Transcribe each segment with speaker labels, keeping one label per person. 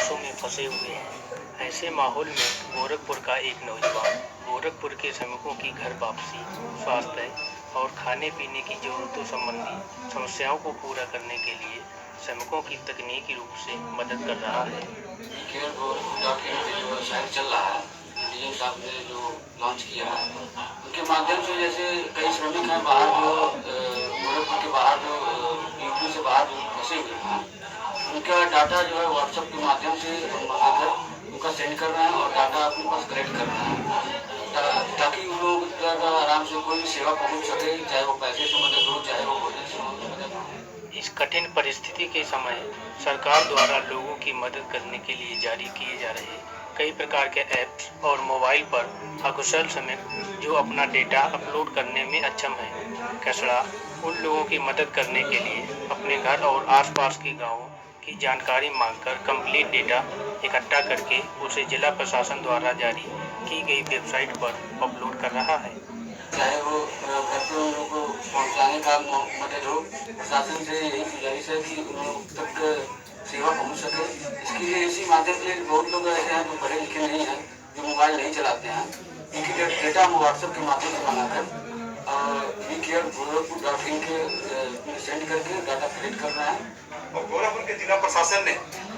Speaker 1: समस्याओं में फंसे हुए हैं। ऐसे माहौल में गोरखपुर का एक नौजवान गोरखपुर के श्रमिकों की घर वापसी, स्वास्थ्य और खाने पीने की जरूरतों संबंधी समस्याओं को पूरा करने के लिए श्रमिकों की तकनीकी रूप से मदद कर रहा है।
Speaker 2: केयर गवर्नमेंट.इन पे जो साइट चल रहा है, डीएम साहब ने जो लॉन्च किया है, उनके माध्यम से जैसे कई श्रमिक हैं बाहर जो गोरखपुर के बाहर जो यूपी से बाहर जो फंसे हुए हैं, उनका डाटा जो है व्हाट्सएप के माध्यम से मंगाकर उनका सेंड कर रहे हैं और डाटा अपने पास कलेक्ट कर रहे हैं ताकि उन लोग आराम से कोई भी सेवा पहुंच सके, चाहे वो पैसे से मदद हो, चाहे वो भोजन से मदद हो।
Speaker 1: इस कठिन परिस्थिति के समय सरकार द्वारा लोगों की मदद करने के लिए जारी किए जा रहे कई प्रकार के ऐप्स और मोबाइल पर अकुशल श्रमिक जो अपना डेटा अपलोड करने में अक्षम है, कसड़ा उन लोगों की मदद करने के लिए अपने घर और आसपास के गांवों की जानकारी मांगकर कंप्लीट डेटा इकट्ठा करके उसे जिला प्रशासन द्वारा जारी की गई वेबसाइट पर अपलोड कर रहा है।
Speaker 2: चाहे वो घर पे उन लोगों को पहुँचाने का मदद हो, प्रशासन से यही गुजारिश है कि उन लोग तक सेवा पहुँच सके। इसके लिए इसी माध्यम से बहुत लोग ऐसे हैं जो पढ़े लिखे नहीं हैं, जो मोबाइल नहीं चलाते हैं, उनकी डेटा हम व्हाट्सएप के माध्यम से मंगाकर केयर.गवर्नमेंट.इन के सेंड करके डाटा कलेक्ट कर रहे हैं।
Speaker 3: और गोरखपुर के जिला प्रशासन ने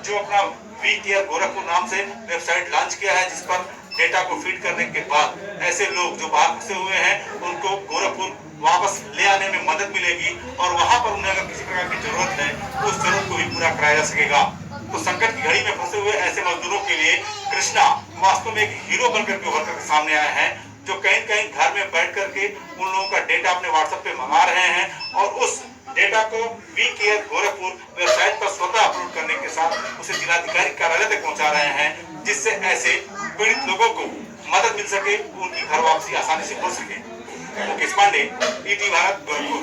Speaker 3: जो अपना वी केयर गोरखपुर नाम से वेबसाइट लॉन्च किया है, जिस पर डेटा को फीड करने के बाद ऐसे लोग जो बाहर फंसे हुए हैं उनको गोरखपुर वापस ले आने में मदद मिलेगी और वहां पर उन्हें अगर किसी प्रकार की जरूरत है उस जरूरत को भी पूरा कराया जा सकेगा। तो संकट की घड़ी में फंसे हुए ऐसे मजदूरों के लिए कृष्णा वास्तव में एक हीरो बनकर के उभर कर सामने आए हैं, जो कहीं कहीं घर में बैठ करके उन लोगों का डेटा अपने व्हाट्सएप पे मंगा रहे हैं और उस डेटा को वी केयर गोरखपुर वेबसाइट पर स्वतः अपलोड करने के साथ उसे जिलाधिकारी कार्यालय तक पहुंचा रहे हैं, जिससे ऐसे पीड़ित लोगों को मदद मिल सके, उनकी घर वापसी आसानी से हो सके। मुकेश पांडे, ईटी भारत, गोरखपुर।